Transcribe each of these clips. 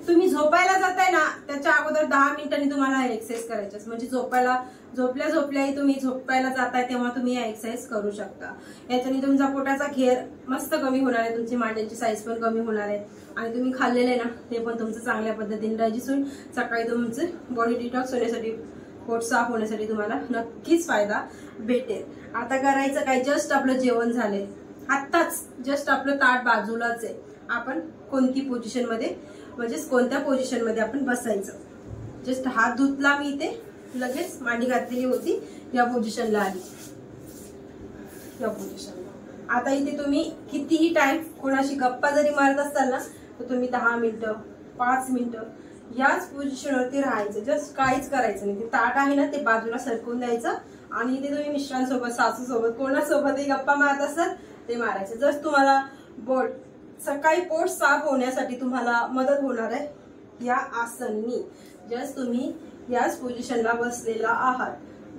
तुम्ही झोपायला जाताय ना त्याच्या अगोदर 10 मिनिटांनी तुम्हाला एक्सरसाइज करायचे, म्हणजे झोपल्याही तुम्ही झोपायला जाताय तेव्हा तुम्ही या एक्सरसाइज करू शकता। याच्याने तुमचा पोटाचा घेर मस्त कमी होणार आहे, तुमची मांड्यांची साईज पण कमी होणार आहे आणि तुम्ही खाल्लेले ना ते पण तुमचं चांगल्या पद्धतीने डायजेस्ट होईल। सकाळी तुमचं बॉडी डिटॉक्स होण्यासाठी, पोट साफ होण्यासाठी तुम्हाला नक्कीच फायदा भेटेल। आता करायचं काय, जस्ट आपलं जेवण झालंय, आत्ताच जस्ट आपलं ताट बाजूलाच आहे, आपण कोणती पोझिशन मध्ये म्हणजे कोणत्या पोझिशन मध्ये आपण बसायचं। जस्ट हात धुतला मी इथे, लगेच मांडी घातलेली होती, या पोझिशनला आली, या पोझिशनला। आता इथे तुम्ही कितीही टाइम कोणाशी गप्पा जरी मारत असाल ना तर तुम्ही 10 मिनिटं 5 मिनिटं याच पोझिशनवरती राहायचं, जस्ट काहीच करायचं नाही। ते ताट आहे ना ते बाजूला सरकवून द्यायचं आणि इथे तुम्ही मिस्टरांसोबत, सासूसोबत, कोणासोबतही गप्पा मारत असाल ते मारायचं। जस्ट तुम्हाला सकाळी पोट साफ होण्यासाठी तुम्हाला मदत होणार आहे या आसननी। जस्ट तुम्ही याच पोझिशनला बसलेला आहात,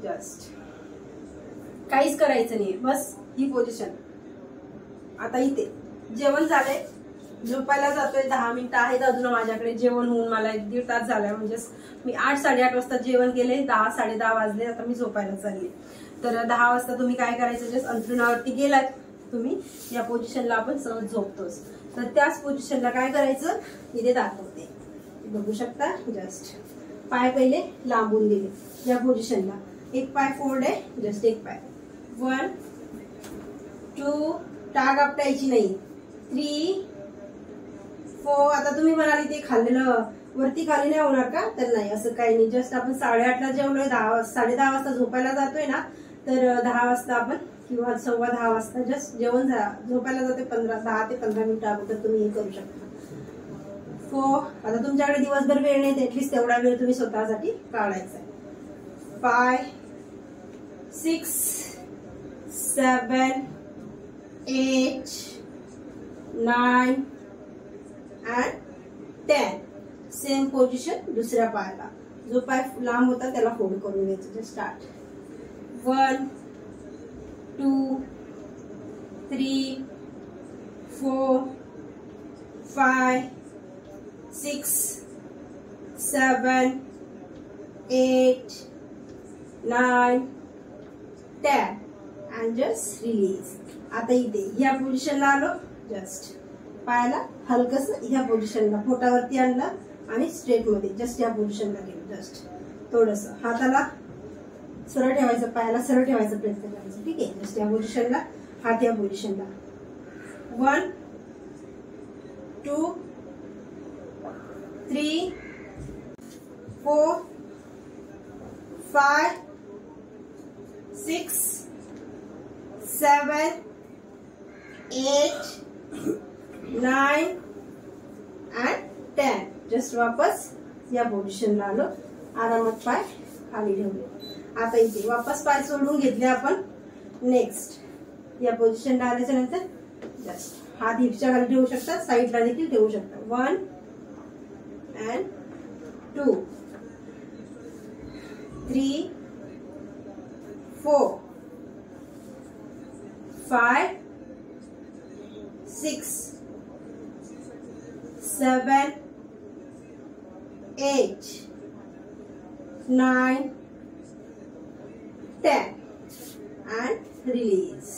जस्ट काहीच करायचं नाही, बस ही पोझिशन। आता इथे जेवण झालंय, झोपायला जातोय, 10 मिनिटं आहेत अजून माझ्याकडे, जेवण होऊन मला 1-1.5 तास झालाय, म्हणजे मी 8-8:30 वाजता जेवण केले, 10-10:30 वाजले, आता मी झोपायला चालले। तर 10 वाजता तुम्ही काय करायचं, जस्ट अंथरुणावरती गेलात तुम्ही, या पोझिशनला आपण सहज झोपतोच, तर त्याच पोझिशनला काय करायचं इथे दाखवते, बघू शकता। जस्ट पाय पहिले लांबून दिले या पोझिशनला, एक पाय फोल्ड आहे, जस्ट एक पाय, 1 2 टाग आपटायची नाही, 3 4। आता तुम्ही म्हणाली ते खाल्लेलं वरती खाली नाही होणार का, तर नाही, असं काही नाही। जस्ट आपण 8:30ला जेवलोय, 10:30 वाजता झोपायला जातोय ना, तर 10 वाजता आपण किंवा 10:15 वाजता जस्ट जेवण झोपायला जाते, 10 ते 15 मिनिटं अगोदर तुम्ही हे करू शकता। 4, आता तुमच्याकडे दिवसभर वेळ नाही, ऍटलीस्ट तेवढा वेळ तुम्ही स्वतःसाठी काढायचा आहे। 5 6 7 8 9 and 10। सेम पोझिशन दुसऱ्या पायाला, जो पाय लांब होता त्याला फोल्ड करून घ्यायचं। Just start, 1 2 3 4 5 6 7 8 9 10 and just release। आता इथे ह्या पोझिशनला आलो, जस्ट पायाला हलकस ह्या पोझिशनला पोटावरती आणलं आणि स्ट्रेट मध्ये जस्ट या पोझिशनला गेलो, जस्ट थोडस हाताला सरळ ठेवायचं, पायाला सरळ ठेवायचा प्रयत्न करायचा, ठीक आहे। जस्ट या पोझिशनला, हात या पोझिशनला, 1 2 3 4 5 6 7 8 9 and 10। जस्ट वापस या पोझिशनला आलो, आरामात पाय खाली ठेवले। आता इथे वापस पाय सोडून घेतले आपण, नेक्स्ट या पोझिशनला आल्याच्या नंतर जस्ट हात हिपच्या खाली ठेवू शकता, साईडला देखील ठेवू शकता, 1 and 2 3 4 5 6 7 8 9 10 and release।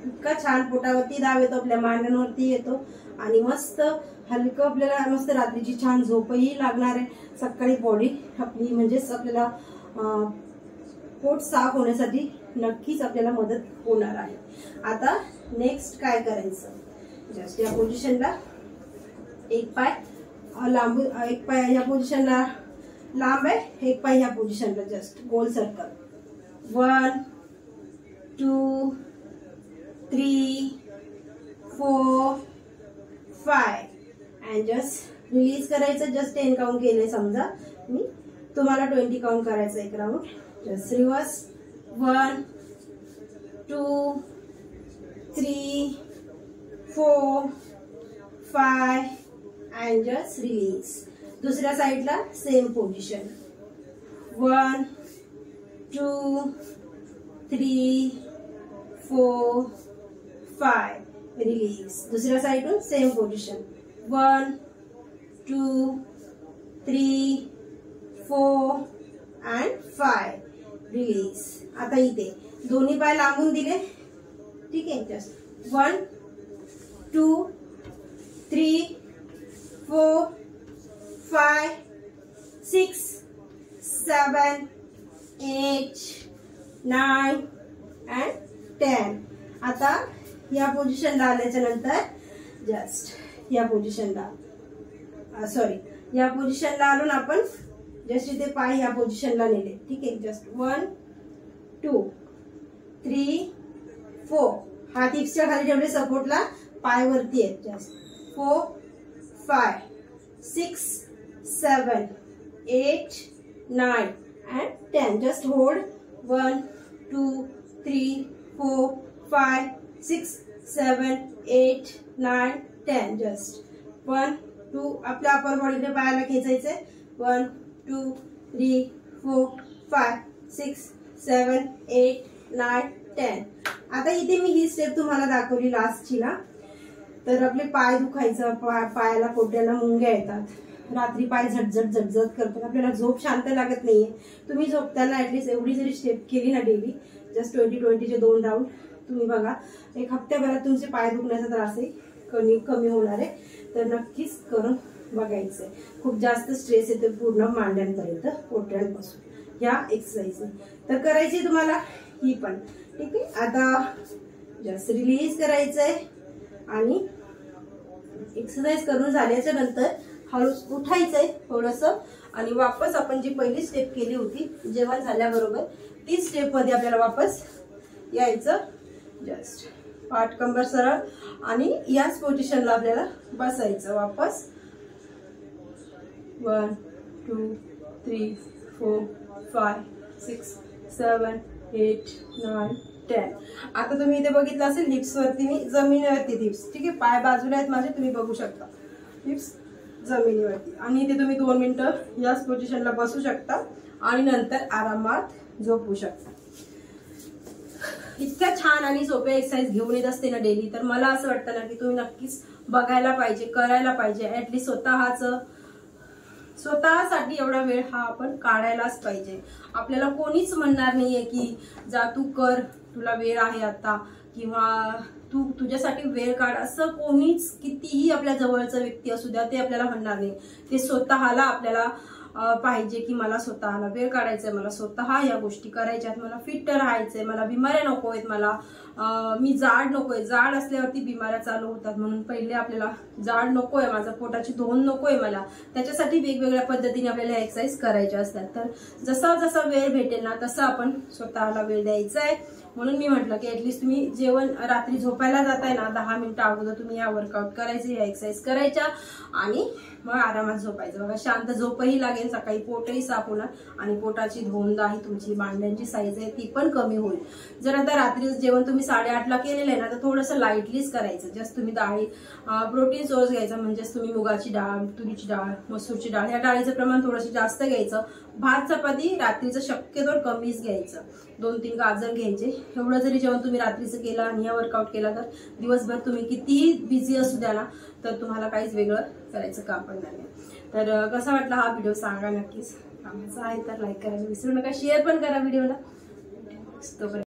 इतका छान पोटावरती दाब येतो, आपल्या मांड्यांवरती येतो आणि मस्त हलकं, आपल्याला मस्त रात्रीची छान झोपही लागणार आहे। सकाळी बॉडी आपली म्हणजेच आपल्याला पोट साफ होण्यासाठी नक्कीच आपल्याला मदत होणार आहे। आता नेक्स्ट काय करायचं, जस्ट या पोझिशनला एक पाय लांब, एक पाय ह्या पोझिशनला लांब आहे, एक पाय ह्या पोझिशनला just goal circle, 1 2 3 4 5 and just release करायचं। जस्ट 10 काउंट केले समजा मी, तुम्हाला 20 काउंट करायचं एक round. Just reverse, 1 2 3 4 5 and just release। दुसऱ्या साइडला सेम पोझिशन, 1 2 3 4 5 रिलीज। दुसऱ्या साइडून सेम पोझिशन, 1 2 3 4 and 5. रिलीज. आता इथे दोन्ही पाय लांबून दिले, ठीक आहे. Just 1 2 3 4 5 6 7 8 9 and 10. आता या पोझिशनला आल्याच्या नंतर जस्ट या पोझिशनला या पोझिशनला आलो ना आपण, जस्ट इथे पाय या पोझिशनला नेले, ठीक आहे. जस्ट 1 2 3 4. हात हिप्सच्या खाली ठेवले सपोर्टला, पाय वरती आहेत. Just 4 5 6 7 8 9 and 10. Just hold 1 2 3 4 5 6 7 8 9 10. Just 1 2. आपल्या अपर बॉडीने पायाला खेचायचे. 1 2 3 4 5 6 7 8 9 10. आता इथे मी ही स्टेप तुम्हाला दाखवली लास्टची ना, तर आपले पाय दुखायचं, पायाला पोट्याला मुंग्या येतात, रात्री पाय झटझट झटझट करतात, आपल्याला झोप शांत लागत नाहीये. तुम्ही झोपताना ऍटलीस्ट एवढी जरी स्टेप केली ना डेली, जस्ट 20-20चे 2 राऊंड, तुम्ही बघा एक हप्त्याभरात तुमचे पाय दुखण्याचा त्रास आहे कमी होणार आहे. तर नक्कीच करून बघायचंय. खूप जास्त स्ट्रेस येतो पूर्ण मांड्यांपर्यंत, पोट्यांपासून या एक्सरसाइज तर करायची तुम्हाला ही पण, ठीक आहे. आता जस्ट रिलीज करायचंय आणि एक्सरसाइज करून झाल्याच्या नंतर हळू उठायचंय थोडस आणि वापस आपण जी पहिली स्टेप केली होती जेवण झाल्याबरोबर, ती स्टेप मध्ये आपल्याला वापस यायचं. जस्ट पाठ कंबर सरळ आणि याच पोझिशनला आपल्याला बसायचं वापस. 1 2 3 4 5 6 7 8 9 10. आता तुम्ही इथे बघितलं असेल हिप्स वरती मी जमिनीवरती हिप्स, ठीक आहे. पाय बाजूला आहेत माझे, तुम्ही बघू शकता हिप्स जमिनीवरती. आणि इथे तुम्ही 2 मिनिटं याच पोझिशनला बसू शकता आणि नंतर आरामात झोपू शकता. इतक्या छान आणि सोपे एक्सरसाइज घेऊन येत असते ना डेली, तर मला असं वाटतं ना की तुम्ही नक्कीच बघायला पाहिजे, करायला पाहिजे. ऍटलीस्ट स्वतःसाठी एवढा वेळ हा आपण काढायलाच पाहिजे. आपल्याला कोणीच म्हणणार नाहीये की जा तू कर, तुला वेळ आहे आता, किंवा तू तुझ्यासाठी वेळ काढ, असं कोणीच कितीही आपल्या जवळचा व्यक्ती असू द्या ते आपल्याला म्हणणार नाही. ते स्वतःला आपल्याला पाहिजे की मला स्वतःला वेळ काढायचंय, मला स्वतः या गोष्टी करायच्यात, मला फिट राहायचंय, मला बिमाऱ्या नको आहेत, मला मी जाड नकोय. जाड असल्यावरती बिमाऱ्या चालू होतात, म्हणून पहिले आपल्याला जाड नकोय, माझं पोटाची धोन नकोय मला. त्याच्यासाठी वेगवेगळ्या पद्धतीने आपल्याला एक्सरसाइज करायच्या असतात. तर जसा जसा वेळ भेटेल ना तसा आपण स्वतःला वेळ द्यायचा आहे. म्हणून मी म्हटलं की ऍटलीस्ट तुम्ही जेवण रात्री झोपायला जाताय ना 10 मिनिटं अगोदर तुम्ही या वर्कआउट करायचे, या एक्सरसाइज करायच्या आणि मग आरामात झोपायचं. बघा शांत झोपही लागेल, सकाळी पोटही साफ होणार आणि पोटाची धोंदाही तुमची, मांड्यांची साईज आहे ती पण कमी होईल. जर आता रात्री जेवण तुम्ही 8:30ला केलेलं आहे ना तर थोडंसं लाईटलीच करायचं. जस्ट तुम्ही डाळी प्रोटीन सोर्स घ्यायचा, म्हणजेच तुम्ही मुगाची डाळ, तुरीची डाळ, मसूरची डाळ, या डाळीचं प्रमाण थोडंसं जास्त घ्यायचं. भात चपाती रात्रीचं शक्यतो कमीच घ्यायचं. 2-3 गाजर घ्यायचे. एवढं जरी जेवण तुम्ही रात्रीचं केलं आणि या वर्कआउट केला तर दिवसभर तुम्ही कितीही बिझी असू द्या ना तर तुम्हाला काहीच वेगळं करायचं काम पडणार नाही. तर कसा वाटला हा व्हिडिओ सांगा नक्कीच. कामाचा आहे तर लाईक करायला विसरू नका, शेअर पण करा व्हिडिओला.